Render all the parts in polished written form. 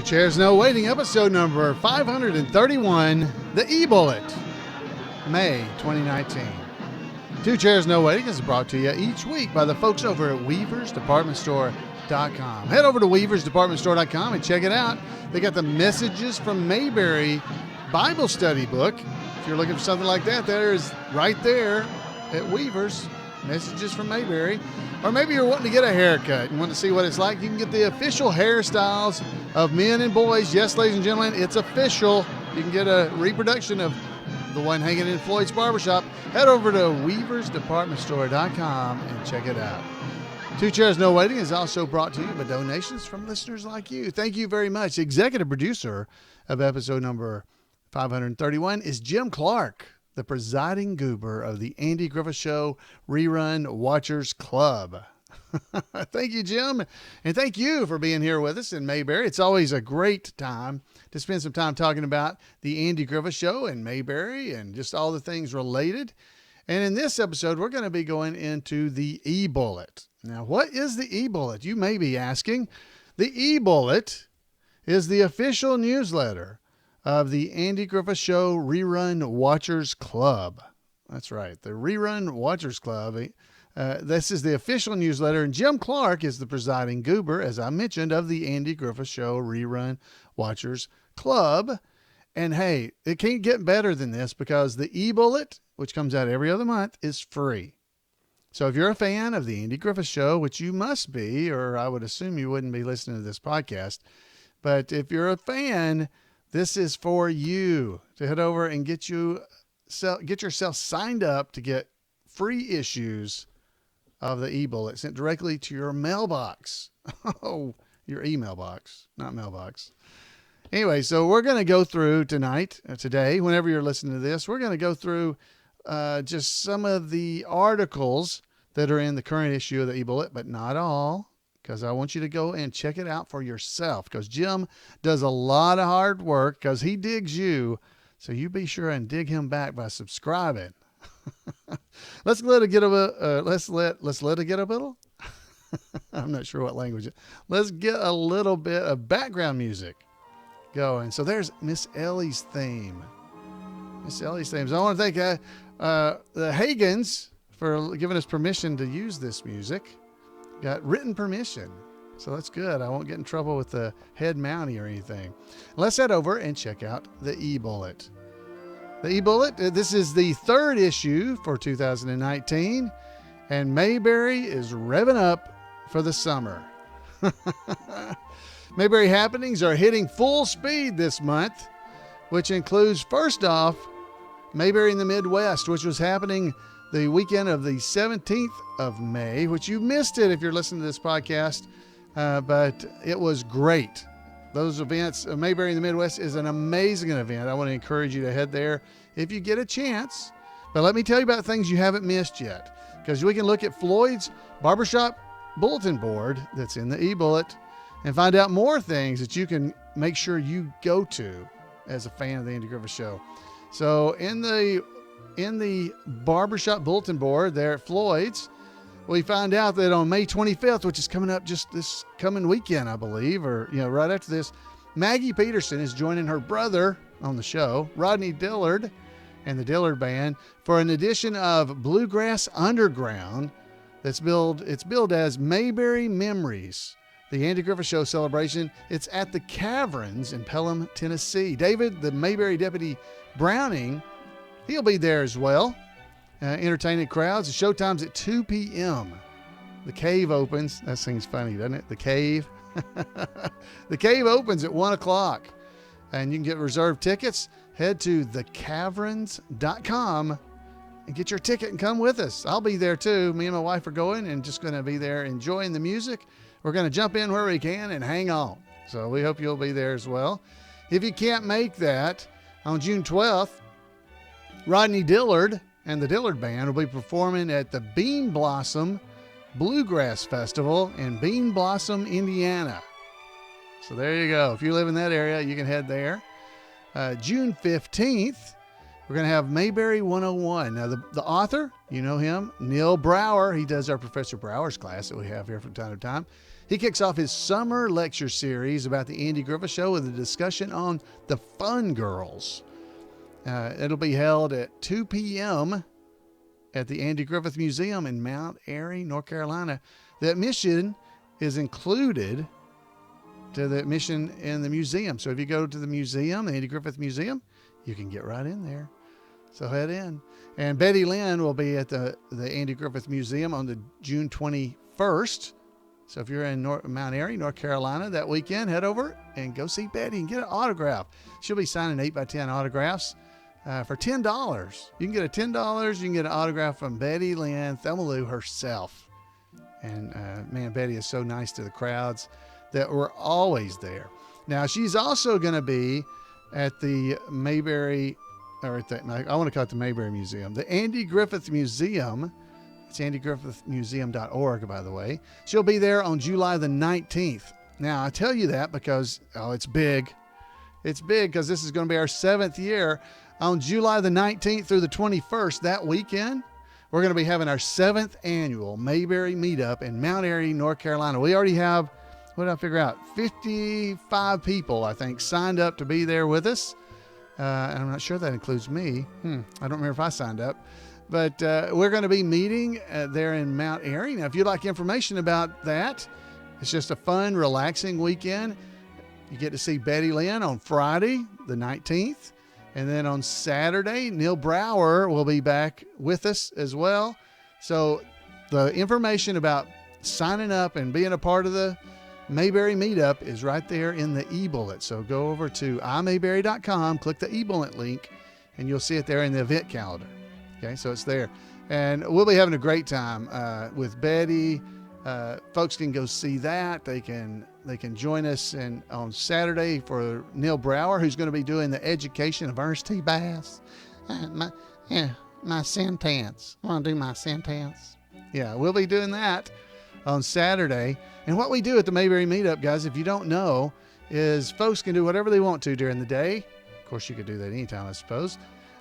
Two Chairs No Waiting, episode number 531, the eBullet, May 2019. Two Chairs No Waiting is brought to you each week by the folks over at weaversdepartmentstore.com. Head over to weaversdepartmentstore.com and check it out. They got the Messages from Mayberry Bible study book. If you're looking for something like that, there is right there at Weavers, Messages from Mayberry. Or maybe you're wanting to get a haircut and want to see what it's like. You can get the official hairstyles of men and boys. Yes, ladies and gentlemen, it's official. You can get a reproduction of the one hanging in Floyd's Barbershop. Head over to weaversdepartmentstore.com and check it out. Two Chairs No Waiting is also brought to you by donations from listeners like you. Thank you very much. Executive producer of episode number 531 is Jim Clark, the presiding goober of the Andy Griffith Show Rerun Watchers Club. Thank you, Jim. And thank you for being here with us in Mayberry. It's always a great time to spend some time talking about the Andy Griffith Show and Mayberry and just all the things related. And in this episode, we're going to be going into the eBullet. Now, what is the eBullet? You may be asking. The eBullet is the official newsletter of the Andy Griffith Show Rerun Watchers Club. That's right, the Rerun Watchers Club. This is the official newsletter, and Jim Clark is the presiding goober, as I mentioned, of the Andy Griffith Show Rerun Watchers Club. And hey, it can't get better than this because the eBullet, which comes out every other month, is free. So if you're a fan of the Andy Griffith Show, which you must be, or I would assume you wouldn't be listening to this podcast, but if you're a fan, this is for you to head over and get yourself signed up to get free issues of the eBullet sent directly to your mailbox. Oh, your email box, not mailbox. Anyway, so we're going to go through today, whenever you're listening to this, we're going to go through just some of the articles that are in the current issue of the eBullet, but not all, because I want you to go and check it out for yourself, because Jim does a lot of hard work because he digs you. So you be sure and dig him back by subscribing. Let's let it get a little. I'm not sure what language. Let's get a little bit of background music going. So there's Miss Ellie's theme. Miss Ellie's theme. So I want to thank the Hagans for giving us permission to use this music. Got written permission. So that's good. I won't get in trouble with the head mountie or anything. Let's head over and check out the eBullet. The eBullet, this is the third issue for 2019, and Mayberry is revving up for the summer. Mayberry happenings are hitting full speed this month, which includes, first off, Mayberry in the Midwest, which was happening the weekend of the 17th of May, which you missed it if you're listening to this podcast, but it was great. Those events, Mayberry in the Midwest is an amazing event. I want to encourage you to head there if you get a chance. But let me tell you about things you haven't missed yet, because we can look at Floyd's Barbershop bulletin board that's in the eBullet and find out more things that you can make sure you go to as a fan of the Andy Griffith Show. So in the Barbershop bulletin board there at Floyd's, we found out that on May 25th, which is coming up just this coming weekend, I believe, or, right after this, Maggie Peterson is joining her brother on the show, Rodney Dillard, and the Dillard Band for an edition of Bluegrass Underground it's billed as Mayberry Memories, the Andy Griffith Show celebration. It's at the Caverns in Pelham, Tennessee. David, the Mayberry Deputy Browning, he'll be there as well. Entertaining crowds. The show time's at 2 p.m. The cave opens. That seems funny, doesn't it? The cave. The cave opens at 1 o'clock. And you can get reserved tickets. Head to thecaverns.com and get your ticket and come with us. I'll be there too. Me and my wife are going and just going to be there enjoying the music. We're going to jump in where we can and hang on. So we hope you'll be there as well. If you can't make that, on June 12th, Rodney Dillard and the Dillard Band will be performing at the Bean Blossom Bluegrass Festival in Bean Blossom, Indiana. So there you go. If you live in that area, you can head there. June 15th, we're going to have Mayberry 101. Now, the author, you know him, Neil Brower. He does our Professor Brower's class that we have here from time to time. He kicks off his summer lecture series about the Andy Griffith Show with a discussion on the Fun Girls. It'll be held at 2 p.m. at the Andy Griffith Museum in Mount Airy, North Carolina. The admission is included to the admission in the museum. So if you go to the museum, the Andy Griffith Museum, you can get right in there. So head in. And Betty Lynn will be at the Andy Griffith Museum on the June 21st. So if you're in Mount Airy, North Carolina that weekend, head over and go see Betty and get an autograph. She'll be signing 8x10 autographs for $10. You can get a $10. You can get an autograph from Betty Lynn Thelmaloo herself. And man, Betty is so nice to the crowds that were always there. Now, she's also going to be at the Mayberry, or I want to call it the Mayberry Museum, the Andy Griffith Museum. It's andygriffithmuseum.org, by the way. She'll be there on July the 19th. Now, I tell you that because, it's big. It's big because this is going to be our 7th year. On July the 19th through the 21st, that weekend, we're going to be having our 7th annual Mayberry Meetup in Mount Airy, North Carolina. We already have, what did I figure out? 55 people, I think, signed up to be there with us. And I'm not sure that includes me. I don't remember if I signed up. But we're going to be meeting there in Mount Airy. Now, if you'd like information about that, it's just a fun, relaxing weekend. You get to see Betty Lynn on Friday, the 19th. And then on Saturday, Neil Brower will be back with us as well. So the information about signing up and being a part of the Mayberry Meetup is right there in the eBullet. So go over to imayberry.com, click the eBullet link, and you'll see it there in the event calendar. Okay, so it's there. And we'll be having a great time with Betty. Folks can go see that. They can join us on Saturday for Neil Brower, who's going to be doing the education of Ernest T. Bass. My sentence. I want to do my sentence. Yeah, we'll be doing that on Saturday. And what we do at the Mayberry Meetup, guys, if you don't know, is folks can do whatever they want to during the day. Of course, you could do that anytime, I suppose.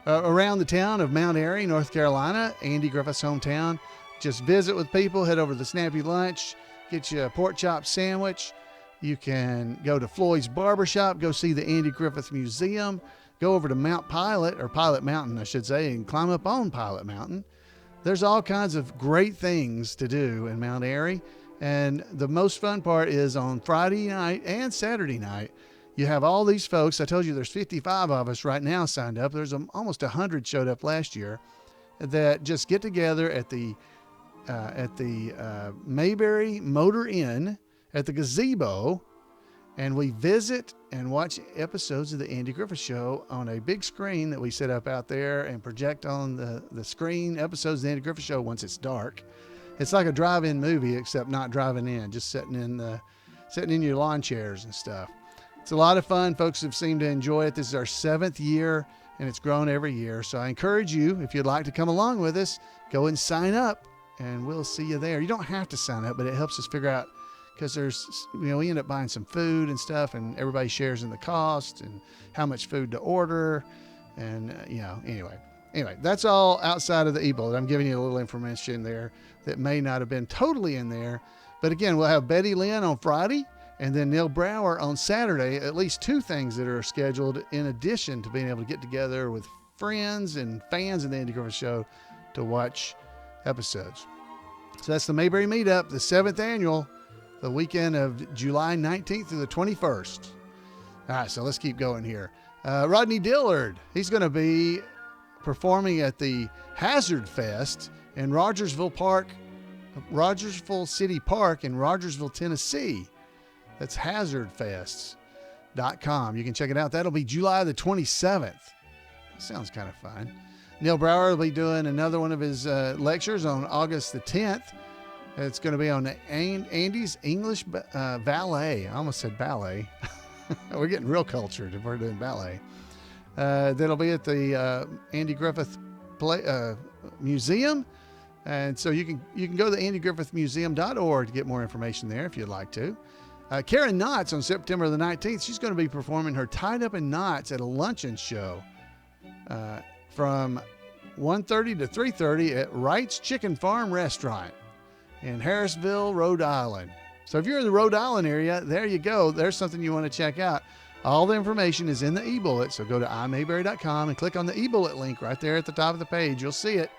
Around the town of Mount Airy, North Carolina, Andy Griffith's hometown. Just visit with people, head over to the Snappy Lunch, get you a pork chop sandwich. You can go to Floyd's Barbershop, go see the Andy Griffith Museum, go over to Mount Pilot, or Pilot Mountain, I should say, and climb up on Pilot Mountain. There's all kinds of great things to do in Mount Airy. And the most fun part is on Friday night and Saturday night, you have all these folks. I told you there's 55 of us right now signed up. There's almost 100 showed up last year that just get together at the Mayberry Motor Inn at the gazebo, and we visit and watch episodes of the Andy Griffith Show on a big screen that we set up out there and project on the screen episodes of the Andy Griffith Show once it's dark. It's like a drive-in movie, except not driving in, just sitting in your lawn chairs and stuff. It's a lot of fun. Folks have seemed to enjoy it. This is our 7th year, and it's grown every year. So I encourage you, if you'd like to come along with us, go and sign up, and we'll see you there. You don't have to sign up, but it helps us figure out, because we end up buying some food and stuff, and everybody shares in the cost and how much food to order. And, anyway, that's all outside of the eBullet. I'm giving you a little information there that may not have been totally in there. But again, we'll have Betty Lynn on Friday, and then Neil Brower on Saturday. At least 2 things that are scheduled in addition to being able to get together with friends and fans of the Andy Griffith Show to watch episodes. So that's the Mayberry Meetup, the 7th annual, the weekend of July 19th through the 21st. All right, so let's keep going here. Rodney Dillard, he's going to be performing at the Hazard Fest in Rogersville City Park in Rogersville, Tennessee. That's hazardfests.com. You can check it out. That'll be July the 27th. Sounds kind of fun. Neil Brower will be doing another one of his lectures on August the 10th. It's going to be on Andy's English ballet. I almost said ballet. We're getting real cultured if we're doing ballet. That'll be at the Andy Griffith Museum. And so you can go to the andygriffithmuseum.org to get more information there if you'd like to. Karen Knotts on September the 19th, she's going to be performing her Tied Up in Knots at a luncheon show from 1:30 to 3:30 at Wright's Chicken Farm Restaurant in Harrisville, Rhode Island. So if you're in the Rhode Island area, there you go. There's something you want to check out. All the information is in the eBullet. So go to imayberry.com and click on the eBullet link right there at the top of the page. You'll see it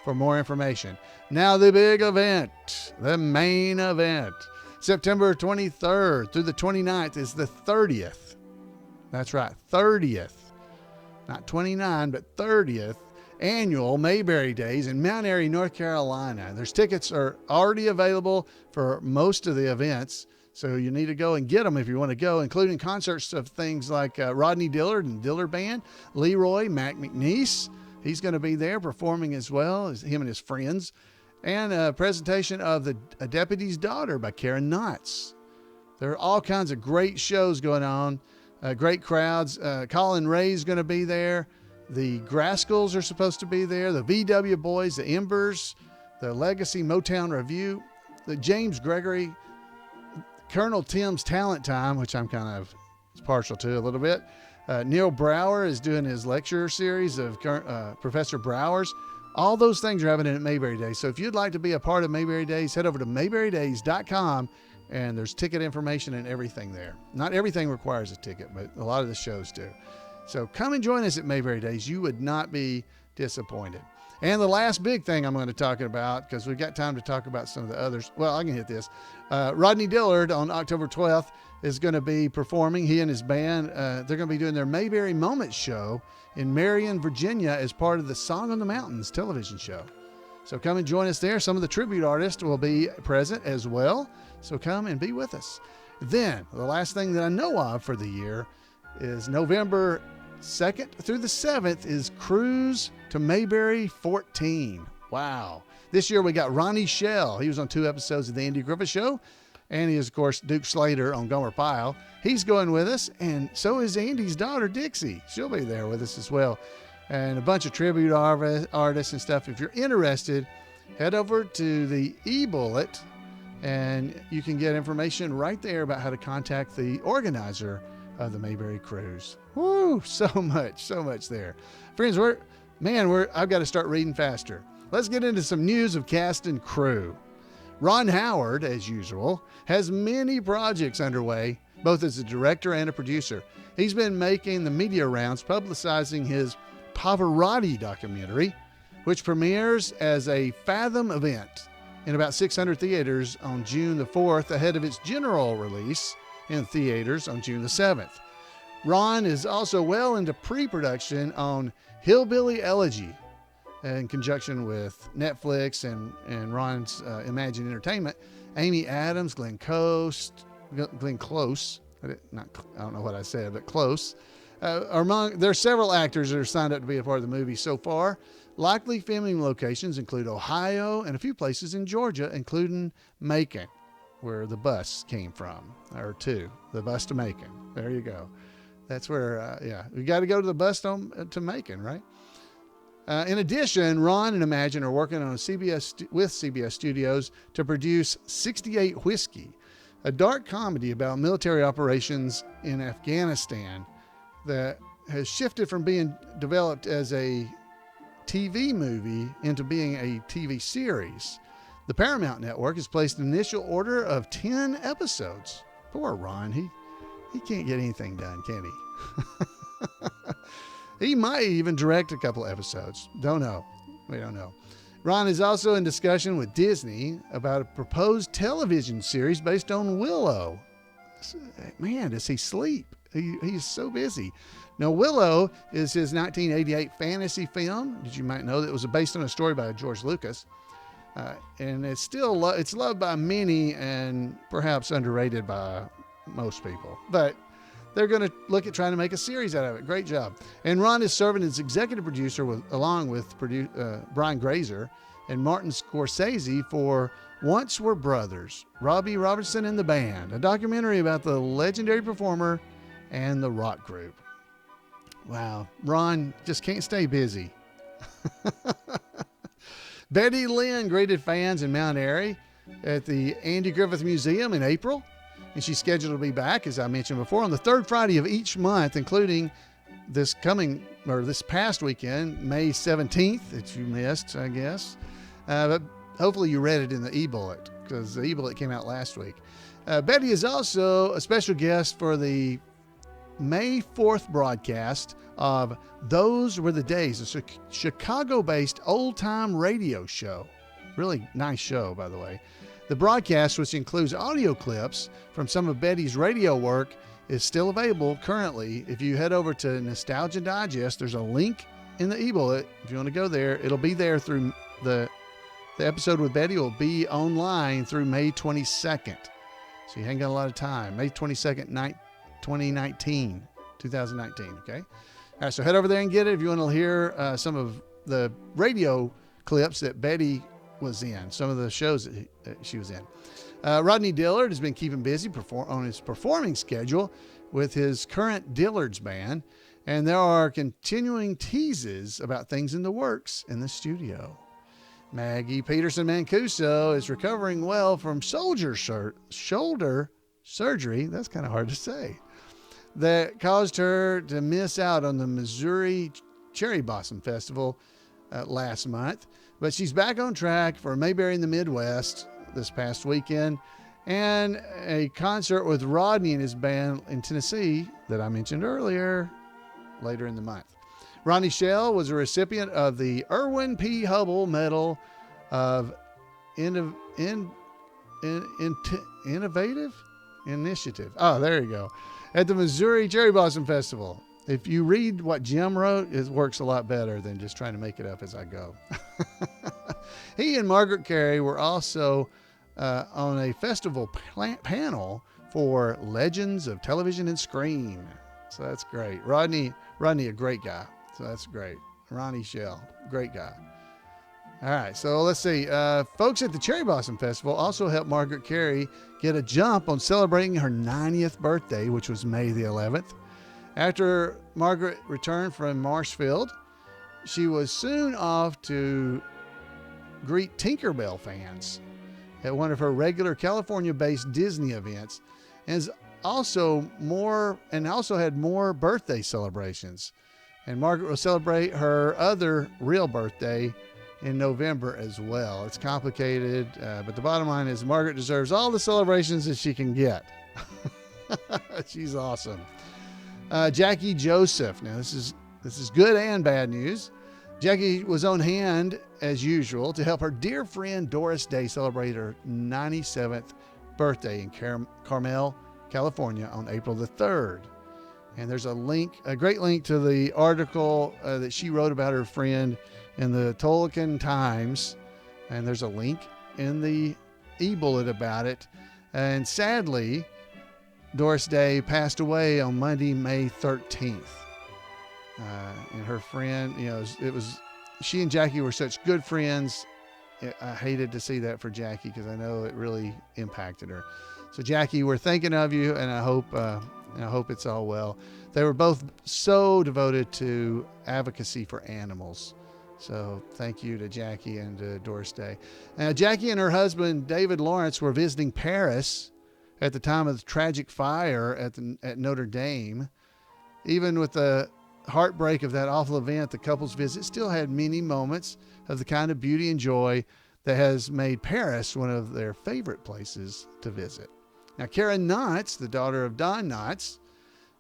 for more information. Now the big event, the main event. September 23rd through the 29th is the 30th. That's right, 30th. Not 29, but 30th annual Mayberry Days in Mount Airy, North Carolina. There's tickets are already available for most of the events. So you need to go and get them if you want to go, including concerts of things like Rodney Dillard and Dillard Band, Leroy, Mac McNeese. He's going to be there performing as well as him and his friends. And a presentation of A Deputy's Daughter by Karen Knotts. There are all kinds of great shows going on, great crowds. Colin Ray's going to be there. The Grascals are supposed to be there. The VW Boys, the Embers, the Legacy Motown Review, the James Gregory, Colonel Tim's Talent Time, which I'm kind of partial to a little bit. Neil Brower is doing his lecture series of Professor Brower's. All those things are happening at Mayberry Days. So if you'd like to be a part of Mayberry Days, head over to mayberrydays.com, and there's ticket information and everything there. Not everything requires a ticket, but a lot of the shows do. So come and join us at Mayberry Days. You would not be disappointed. And the last big thing I'm going to talk about, because we've got time to talk about some of the others. Well, I can hit this. Rodney Dillard on October 12th is going to be performing. He and his band, they're going to be doing their Mayberry Moments show in Marion, Virginia as part of the Song on the Mountains television show. So come and join us there. Some of the tribute artists will be present as well. So come and be with us. Then the last thing that I know of for the year is November 2nd through the 7th is Cruise to Mayberry 14. Wow. This year we got Ronnie Shell. He was on 2 episodes of the Andy Griffith Show. And he is, of course, Duke Slater on Gomer Pyle. He's going with us. And so is Andy's daughter, Dixie. She'll be there with us as well. And a bunch of tribute artists and stuff. If you're interested, head over to the eBullet and you can get information right there about how to contact the organizer of the Mayberry Cruise. Woo, so much there. Friends, I've got to start reading faster. Let's get into some news of cast and crew. Ron Howard, as usual, has many projects underway, both as a director and a producer. He's been making the media rounds publicizing his Pavarotti documentary, which premieres as a Fathom event in about 600 theaters on June the 4th, ahead of its general release in theaters on June the 7th. Ron is also well into pre-production on Hillbilly Elegy in conjunction with Netflix and Ron's Imagine Entertainment. Amy Adams, Glenn Close, I don't know what I said, but close. There are several actors that are signed up to be a part of the movie so far. Likely filming locations include Ohio and a few places in Georgia, including Macon, where the bus came from, the bus to Macon. There you go. That's where, we got to go to the bus to Macon, right? In addition, Ron and Imagine are working on CBS Studios to produce 68 Whiskey, a dark comedy about military operations in Afghanistan that has shifted from being developed as a TV movie into being a TV series. The Paramount Network has placed an initial order of 10 episodes. Poor Ron, he can't get anything done, can he? He might even direct a couple of episodes. Don't know. We don't know. Ron is also in discussion with Disney about a proposed television series based on Willow. Man, does he sleep? He's so busy. Now, Willow is his 1988 fantasy film. Did you might know that it was based on a story by George Lucas. And it's still it's loved by many and perhaps underrated by most people. But they're going to look at trying to make a series out of it. Great job. And Ron is serving as executive producer along with Brian Grazer and Martin Scorsese for Once Were Brothers, Robbie Robertson and the Band, a documentary about the legendary performer and the rock group. Wow, Ron just can't stay busy. Betty Lynn greeted fans in Mount Airy at the Andy Griffith Museum in April. And she's scheduled to be back, as I mentioned before, on the third Friday of each month, including this past weekend, May 17th, that you missed, I guess. But hopefully you read it in the eBullet, because the eBullet came out last week. Betty is also a special guest for the May 4th broadcast of Those Were the Days, a Chicago-based old-time radio show. Really nice show, by the way. The broadcast, which includes audio clips from some of Betty's radio work, is still available currently. If you head over to Nostalgia Digest, there's a link in the eBullet. If you want to go there, it'll be there through the episode with Betty will be online through May 22nd. So you ain't got a lot of time. May 22nd, 2019. Okay? All right, so head over there and get it if you want to hear some of the radio clips that Betty was in, some of the shows that she was in. Rodney Dillard has been keeping busy on his performing schedule with his current Dillard's Band, and there are continuing teases about things in the works in the studio. Maggie Peterson Mancuso is recovering well from shoulder surgery, that's kind of hard to say, that caused her to miss out on the Missouri Cherry Blossom Festival last month. But she's back on track for Mayberry in the Midwest this past weekend and a concert with Rodney and his band in Tennessee that I mentioned earlier later in the month. Ronnie Shell was a recipient of the Irwin P. Hubble Medal of Innovative Initiative. Oh, there you go. At the Missouri Cherry Blossom Festival. If you read what Jim wrote, it works a lot better than just trying to make it up as I go. He and Margaret Carey were also on a festival panel for Legends of Television and Screen. So that's great. Rodney, a great guy. So that's great. Ronnie Shell, great guy. All right, so let's see. Folks at the Cherry Blossom Festival also helped Margaret Carey get a jump on celebrating her 90th birthday, which was May the 11th. After Margaret returned from Marshfield, she was soon off to greet Tinkerbell fans at one of her regular California-based Disney events, and also had more birthday celebrations. And Margaret will celebrate her other real birthday in November as well. It's complicated, but the bottom line is Margaret deserves all the celebrations that she can get. She's awesome. Jackie Joseph. Now this is good and bad news. Jackie was on hand as usual to help her dear friend Doris Day celebrate her 97th birthday in Carmel, California on April the 3rd. And there's a great link to the article that she wrote about her friend in the Tolucan Times. And there's a link in the eBullet about it. And sadly, Doris Day passed away on Monday, May 13th. And her friend, she and Jackie were such good friends. I hated to see that for Jackie because I know it really impacted her. So Jackie, we're thinking of you, and I hope it's all well. They were both so devoted to advocacy for animals. So thank you to Jackie and to Doris Day. Jackie and her husband, David Lawrence, were visiting Paris at the time of the tragic fire at Notre Dame. Even with the heartbreak of that awful event, the couple's visit still had many moments of the kind of beauty and joy that has made Paris one of their favorite places to visit. Now, Karen Knotts, the daughter of Don Knotts,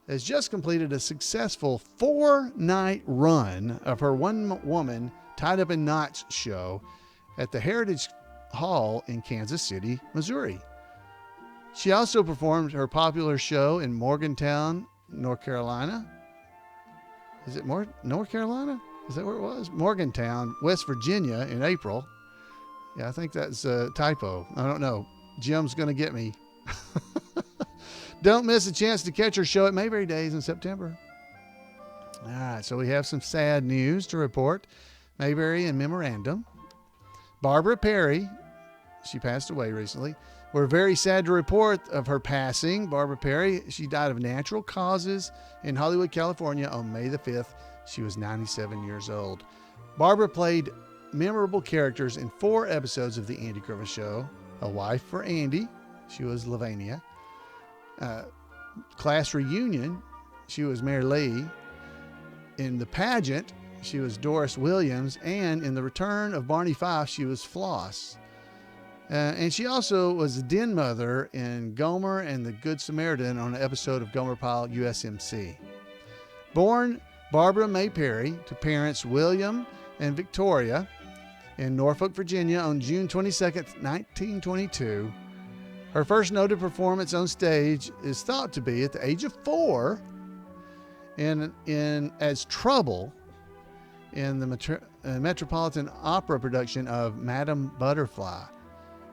has just completed a successful 4-night run of her one-woman Tied Up in Knots show at the Heritage Hall in Kansas City, Missouri. She also performed her popular show in Morgantown, North Carolina. Is it North Carolina? Is that where it was? Morgantown, West Virginia in April. Yeah, I think that's a typo. I don't know. Jim's going to get me. Don't miss a chance to catch her show at Mayberry Days in September. All right, so we have some sad news to report. Mayberry in memorandum. Barbara Perry, she passed away recently. We're very sad to report of her passing. Barbara Perry, she died of natural causes in Hollywood, California on May the 5th. She was 97 years old. Barbara played memorable characters in 4 episodes of The Andy Griffith Show. A wife for Andy, she was Lavania. Class Reunion, she was Mary Lee. In The Pageant, she was Doris Williams. And in The Return of Barney Fife, she was Floss. And she also was a den mother in Gomer and the Good Samaritan on an episode of Gomer Pyle USMC. Born Barbara May Perry to parents William and Victoria in Norfolk, Virginia on June 22nd, 1922. Her first noted performance on stage is thought to be at the age of 4 in as Trouble in the Metropolitan Opera production of Madame Butterfly.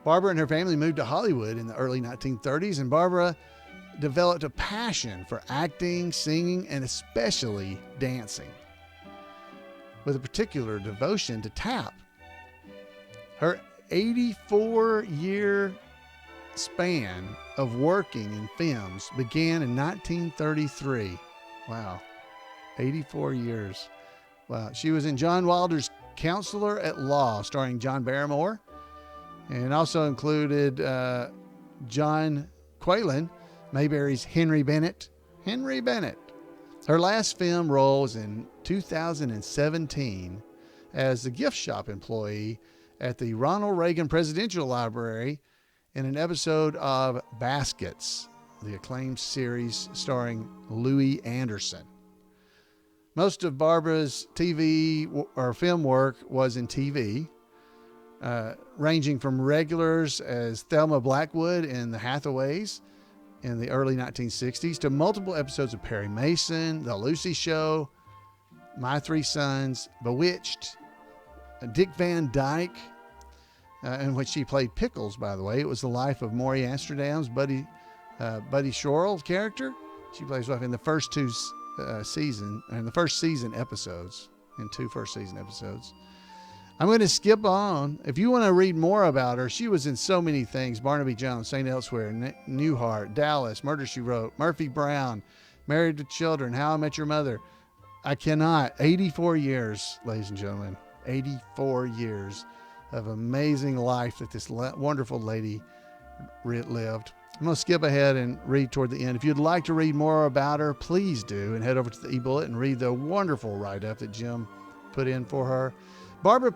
Barbara and her family moved to Hollywood in the early 1930s, and Barbara developed a passion for acting, singing, and especially dancing, with a particular devotion to tap. Her 84-year span of working in films began in 1933. Wow, 84 years. Wow. She was in John Wilder's Counselor at Law, starring John Barrymore, and also included John Quaylen, Mayberry's Henry Bennett. Henry Bennett. Her last film role was in 2017 as the gift shop employee at the Ronald Reagan Presidential Library in an episode of Baskets, the acclaimed series starring Louis Anderson. Most of Barbara's TV or film work was in TV, ranging from regulars as Thelma Blackwood in The Hathaways in the early 1960s to multiple episodes of Perry Mason, The Lucy Show, My Three Sons, Bewitched, Dick Van Dyke, in which she played Pickles, by the way. It was the life of Maury Amsterdam's Buddy Shorrell character. She plays wife in the first season episodes, in 2 first season episodes. I'm going to skip on. If you want to read more about her, she was in so many things: Barnaby Jones, St. Elsewhere, Newhart, Dallas, Murder, She Wrote, Murphy Brown, Married with Children, How I Met Your Mother. I cannot. 84 years, ladies and gentlemen. 84 years of amazing life that this wonderful lady lived. I'm going to skip ahead and read toward the end. If you'd like to read more about her, please do, and head over to the eBullet and read the wonderful write-up that Jim put in for her. Barbara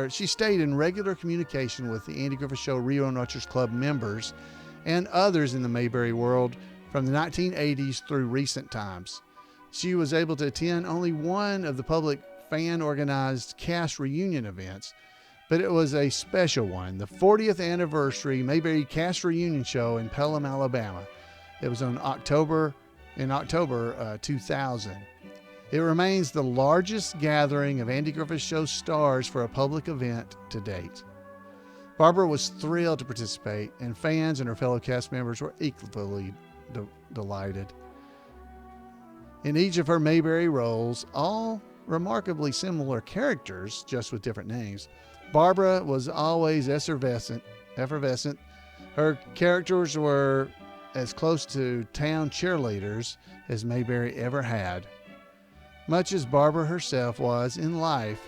she stayed in regular communication with the Andy Griffith Show Rerun Watchers Club members and others in the Mayberry world from the 1980s through recent times. She was able to attend only one of the public fan-organized cast reunion events, but it was a special one, the 40th anniversary Mayberry Cast Reunion Show in Pelham, Alabama. It was in October 2000. It remains the largest gathering of Andy Griffith Show stars for a public event to date. Barbara was thrilled to participate, and fans and her fellow cast members were equally delighted. In each of her Mayberry roles, all remarkably similar characters, just with different names, Barbara was always effervescent. Her characters were as close to town cheerleaders as Mayberry ever had, much as Barbara herself was in life,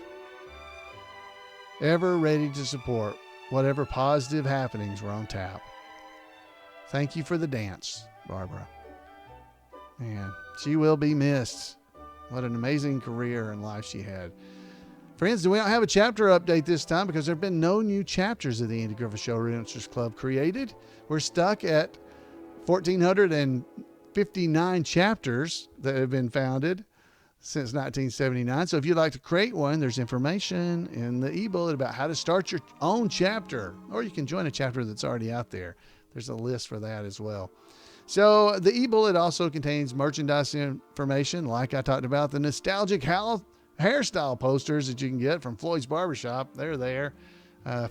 ever ready to support whatever positive happenings were on tap. Thank you for the dance, Barbara. Man, she will be missed. What an amazing career and life she had. Friends, we don't have a chapter update this time because there have been no new chapters of the Andy Griffith Show Renters Club created. We're stuck at 1,459 chapters that have been founded since 1979. So if you'd like to create one, there's information in the eBullet about how to start your own chapter, or you can join a chapter that's already out there. There's a list for that as well. So the eBullet also contains merchandise information, like I talked about, the nostalgic hairstyle posters that you can get from Floyd's Barbershop. They're there.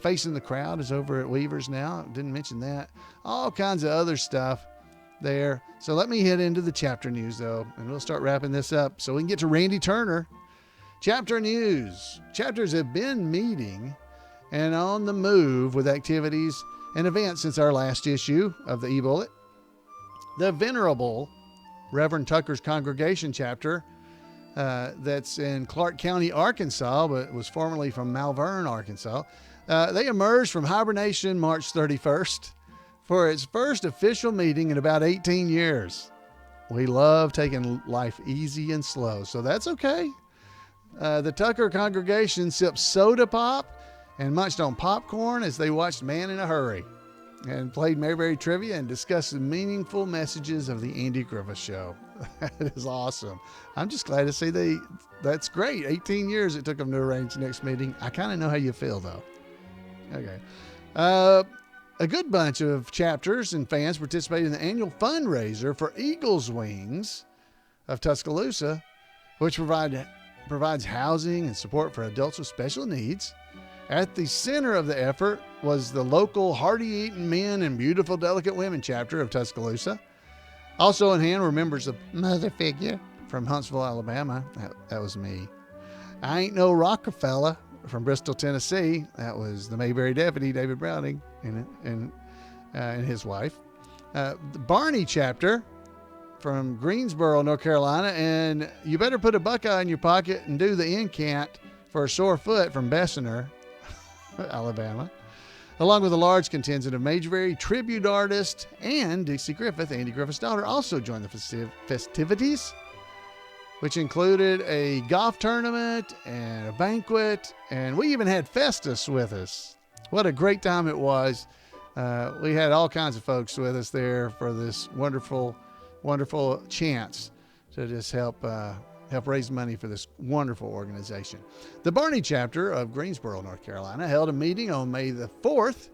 Facing the Crowd is over at Weaver's now. Didn't mention that. All kinds of other stuff there. So let me head into the chapter news, though, and we'll start wrapping this up so we can get to Randy Turner. Chapter news. Chapters have been meeting and on the move with activities and events since our last issue of the eBullet. The Venerable Reverend Tucker's Congregation chapter that's in Clark County, Arkansas, but was formerly from Malvern, Arkansas. They emerged from hibernation March 31st for its first official meeting in about 18 years. We love taking life easy and slow, so that's okay. The Tucker congregation sips soda pop and munched on popcorn as they watched Man in a Hurry and played Mayberry trivia and discussed the meaningful messages of the Andy Griffith Show. That is awesome. I'm just glad to see that's great. 18 years it took them to arrange the next meeting. I kind of know how you feel, though. Okay. A good bunch of chapters and fans participated in the annual fundraiser for Eagles Wings of Tuscaloosa, which provides housing and support for adults with special needs. At the center of the effort was the local hearty-eating men and beautiful, delicate women chapter of Tuscaloosa. Also in hand were members of Mother Figure from Huntsville, Alabama. That was me. I Ain't No Rockefeller from Bristol, Tennessee. That was the Mayberry deputy, David Browning, and his wife. The Barney chapter from Greensboro, North Carolina, and You Better Put a Buckeye in Your Pocket and Do the Incant for a Sore Foot from Bessemer, Alabama, along with a large contingent of Mayberry tribute artists, and Dixie Griffith, Andy Griffith's daughter, also joined the festivities, which included a golf tournament and a banquet, and we even had Festus with us. What a great time it was. We had all kinds of folks with us there for this wonderful chance to just help raise money for this wonderful organization. The Barney chapter of Greensboro, North Carolina, held a meeting on May the 4th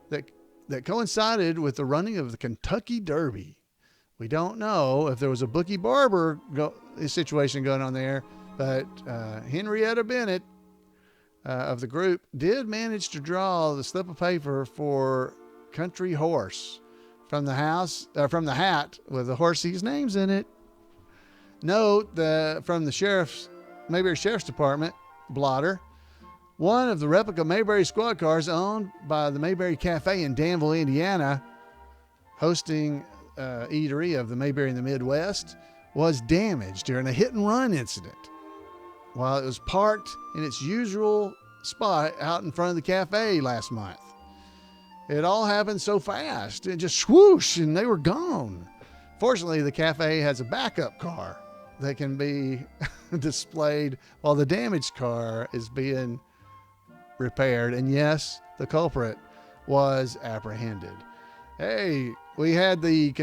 that coincided with the running of the Kentucky Derby. We don't know if there was a Bookie Barber situation going on there, but Henrietta Bennett of the group did manage to draw the slip of paper for Country Horse from the hat with the horse's names in it. Note from the Mayberry Sheriff's Department blotter, one of the replica Mayberry squad cars owned by the Mayberry Cafe in Danville, Indiana, hosting eatery of the Mayberry in the Midwest, was damaged during a hit and run incident while it was parked in its usual spot out in front of the cafe last month. It all happened so fast, it just swoosh and they were gone. Fortunately, the cafe has a backup car that can be displayed while the damaged car is being repaired. And yes, the culprit was apprehended. Hey, we had the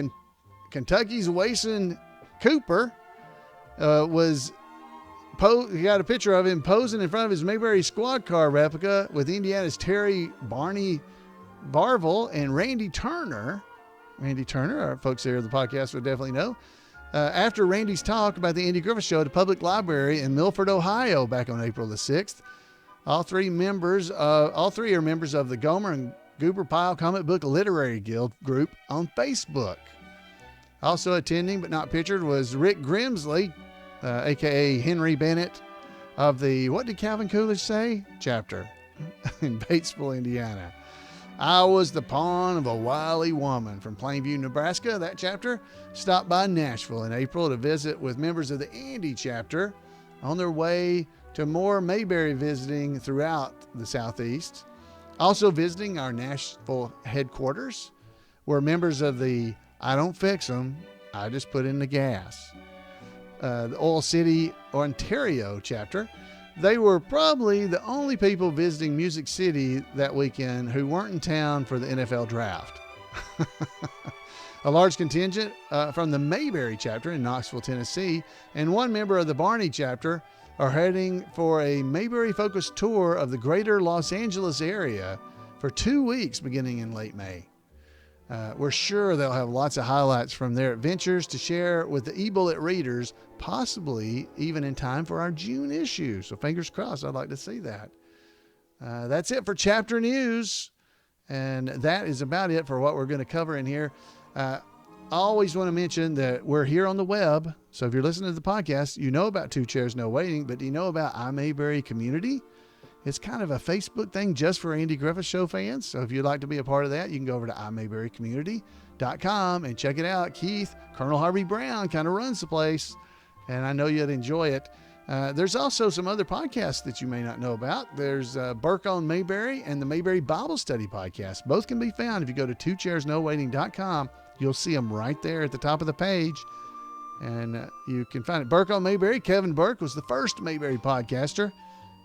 Kentucky's Wason Cooper he got a picture of him posing in front of his Mayberry squad car replica with Indiana's Terry Barney Barville and Randy Turner. Randy Turner, our folks here at the podcast would definitely know. After Randy's talk about the Andy Griffith Show at the public library in Milford, Ohio, back on April the 6th, all three are members of the Gomer and Goober Pile Comic Book Literary Guild group on Facebook. Also attending but not pictured was Rick Grimsley, a.k.a. Henry Bennett, of the What Did Calvin Coolidge Say? Chapter in Batesville, Indiana. I was the pawn of a wily woman from Plainview, Nebraska. That chapter stopped by Nashville in April to visit with members of the Andy chapter on their way to more Mayberry visiting throughout the Southeast. Also visiting our Nashville headquarters were members of the I Don't Fix 'Em, I Just Put in the Gas, the Oil City, Ontario chapter. They were probably the only people visiting Music City that weekend who weren't in town for the NFL draft. A large contingent from the Mayberry chapter in Knoxville, Tennessee, and one member of the Barney chapter are heading for a Mayberry-focused tour of the greater Los Angeles area for 2 weeks beginning in late May. We're sure they'll have lots of highlights from their adventures to share with the eBullet readers, possibly even in time for our June issue. So fingers crossed, I'd like to see that. That's it for chapter news. And that is about it for what we're going to cover in here. I always want to mention that we're here on the web. So if you're listening to the podcast, you know about Two Chairs, No Waiting, but do you know about iMayberry Community? It's kind of a Facebook thing just for Andy Griffith Show fans. So if you'd like to be a part of that, you can go over to iMayberryCommunity.com and check it out. Keith, Colonel Harvey Brown kind of runs the place, and I know you'd enjoy it. There's also some other podcasts that you may not know about. There's Burke on Mayberry and the Mayberry Bible Study podcast. Both can be found if you go to TwoChairsNoWaiting.com. You'll see them right there at the top of the page, and you can find it. Burke on Mayberry. Kevin Burke was the first Mayberry podcaster.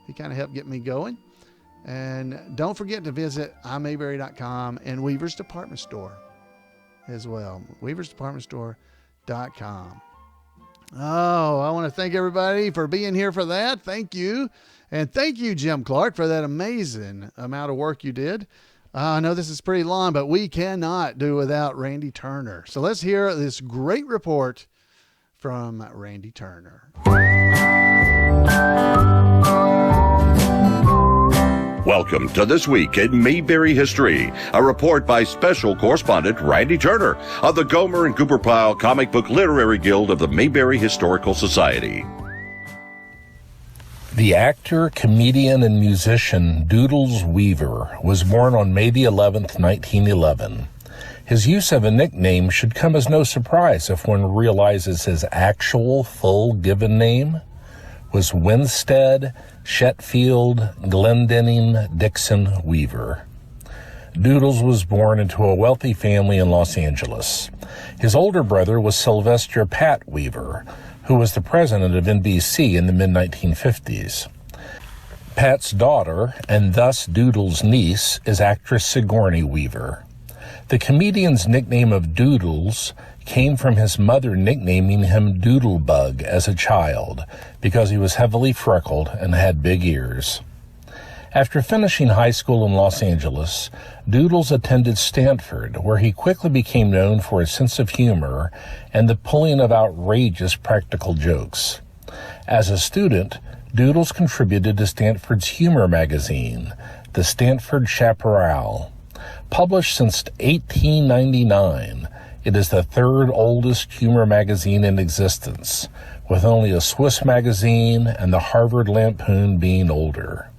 He kind of helped get me going. And don't forget to visit imayberry.com and Weaver's Department Store as well. weaversdepartmentstore.com. Oh, I want to thank everybody for being here for that. Thank you. And thank you, Jim Clark, for that amazing amount of work you did. I know this is pretty long, but we cannot do without Randy Turner. So let's hear this great report from Randy Turner. Welcome to This Week in Mayberry History, a report by special correspondent Randy Turner of the Gomer and Cooper Pyle Comic Book Literary Guild of the Mayberry Historical Society. The actor, comedian, and musician Doodles Weaver was born on May the 11th, 1911. His use of a nickname should come as no surprise if one realizes his actual full given name was Winstead Shetfield Glendenning Dixon Weaver. Doodles was born into a wealthy family in Los Angeles. His older brother was Sylvester Pat Weaver, who was the president of NBC in the mid-1950s. Pat's daughter, and thus Doodles' niece, is actress Sigourney Weaver. The comedian's nickname of Doodles came from his mother nicknaming him Doodlebug as a child because he was heavily freckled and had big ears. After finishing high school in Los Angeles, Doodles attended Stanford, where he quickly became known for his sense of humor and the pulling of outrageous practical jokes. As a student, Doodles contributed to Stanford's humor magazine, the Stanford Chaparral. Published since 1899, it is the third oldest humor magazine in existence, with only a Swiss magazine and the Harvard Lampoon being older.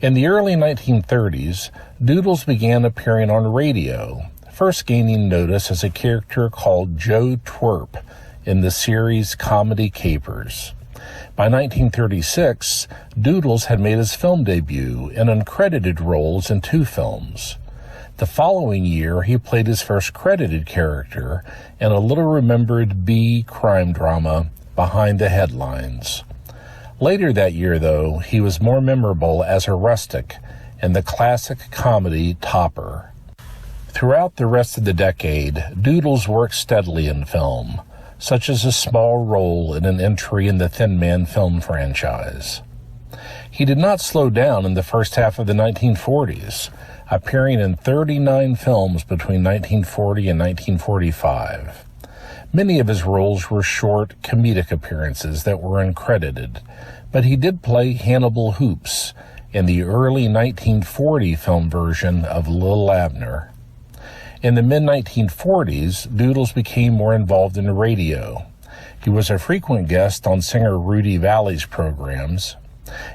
In the early 1930s, Doodles began appearing on radio, first gaining notice as a character called Joe Twerp in the series Comedy Capers. By 1936, Doodles had made his film debut in uncredited roles in 2 films. The following year, he played his first credited character in a little-remembered B crime drama, Behind the Headlines. Later that year, though, he was more memorable as a rustic in the classic comedy Topper. Throughout the rest of the decade, Doodles worked steadily in film, such as a small role in an entry in the Thin Man film franchise. He did not slow down in the first half of the 1940s, appearing in 39 films between 1940 and 1945. Many of his roles were short, comedic appearances that were uncredited, but he did play Hannibal Hoops in the early 1940 film version of Lil Abner. In the mid-1940s, Doodles became more involved in radio. He was a frequent guest on singer Rudy Valley's programs.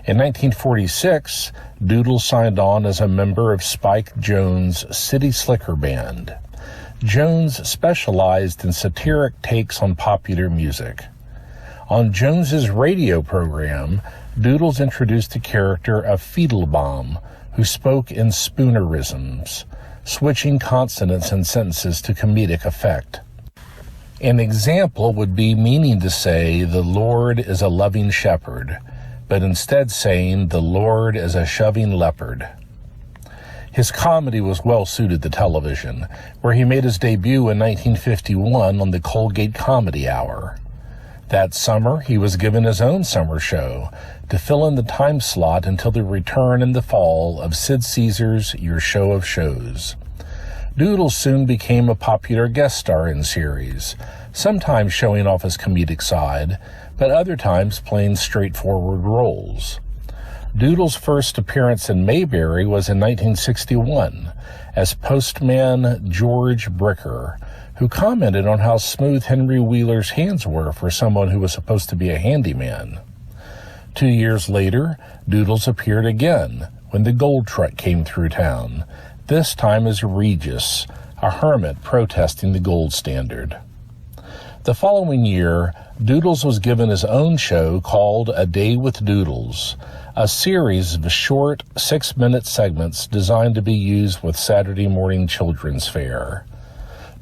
In 1946, Doodles signed on as a member of Spike Jones' City Slicker Band. Jones specialized in satiric takes on popular music. On Jones's radio program, Doodles introduced the character of Fiedlebaum, who spoke in Spoonerisms, switching consonants and sentences to comedic effect. An example would be meaning to say, "The Lord is a loving shepherd," but instead saying, "The Lord is a shoving leopard." His comedy was well suited to television, where he made his debut in 1951 on the Colgate Comedy Hour. That summer, he was given his own summer show to fill in the time slot until the return in the fall of Sid Caesar's Your Show of Shows. Doodles soon became a popular guest star in series, sometimes showing off his comedic side, but other times playing straightforward roles. Doodles' first appearance in Mayberry was in 1961 as Postman George Bricker, who commented on how smooth Henry Wheeler's hands were for someone who was supposed to be a handyman. 2 years later, Doodles appeared again when the gold truck came through town, this time as Regis, a hermit protesting the gold standard. The following year, Doodles was given his own show called A Day with Doodles, a series of short 6-minute segments designed to be used with Saturday morning children's fare.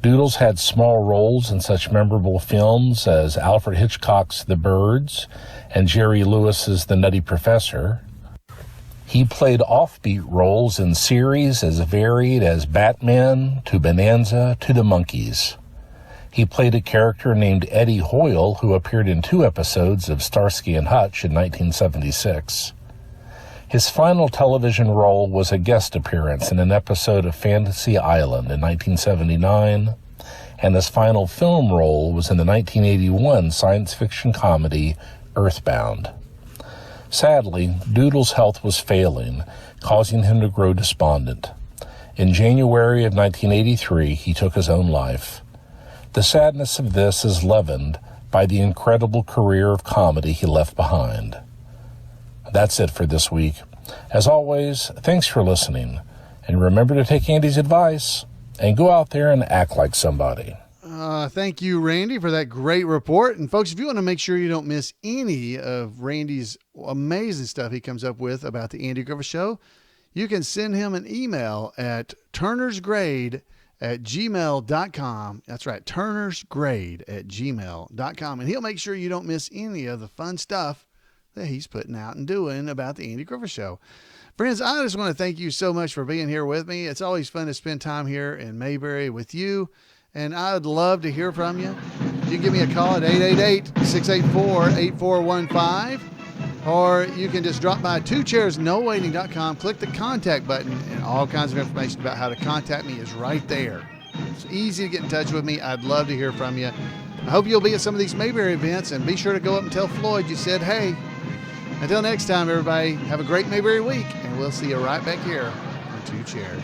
Doodles had small roles in such memorable films as Alfred Hitchcock's The Birds and Jerry Lewis's The Nutty Professor. He played offbeat roles in series as varied as Batman to Bonanza to the Monkees. He played a character named Eddie Hoyle, who appeared in 2 episodes of Starsky and Hutch in 1976. His final television role was a guest appearance in an episode of Fantasy Island in 1979, and his final film role was in the 1981 science fiction comedy Earthbound. Sadly, Doodle's health was failing, causing him to grow despondent. In January of 1983, he took his own life. The sadness of this is leavened by the incredible career of comedy he left behind. That's it for this week. As always, thanks for listening, and remember to take Andy's advice and go out there and act like somebody. Thank you, Randy, for that great report. And folks, if you want to make sure you don't miss any of Randy's amazing stuff he comes up with about the Andy Griffith Show, you can send him an email at turnersgrade@gmail.com. That's right, turnersgrade@gmail.com. And he'll make sure you don't miss any of the fun stuff that he's putting out and doing about the Andy Griffith Show. Friends, I just want to thank you so much for being here with me. It's always fun to spend time here in Mayberry with you. And I'd love to hear from you. You can give me a call at 888-684-8415, or you can just drop by twochairsnowaiting.com, click the contact button, and all kinds of information about how to contact me is right there. It's easy to get in touch with me. I'd love to hear from you. I hope you'll be at some of these Mayberry events, and be sure to go up and tell Floyd you said hey. Until next time, everybody, have a great Mayberry week, and we'll see you right back here on Two Chairs.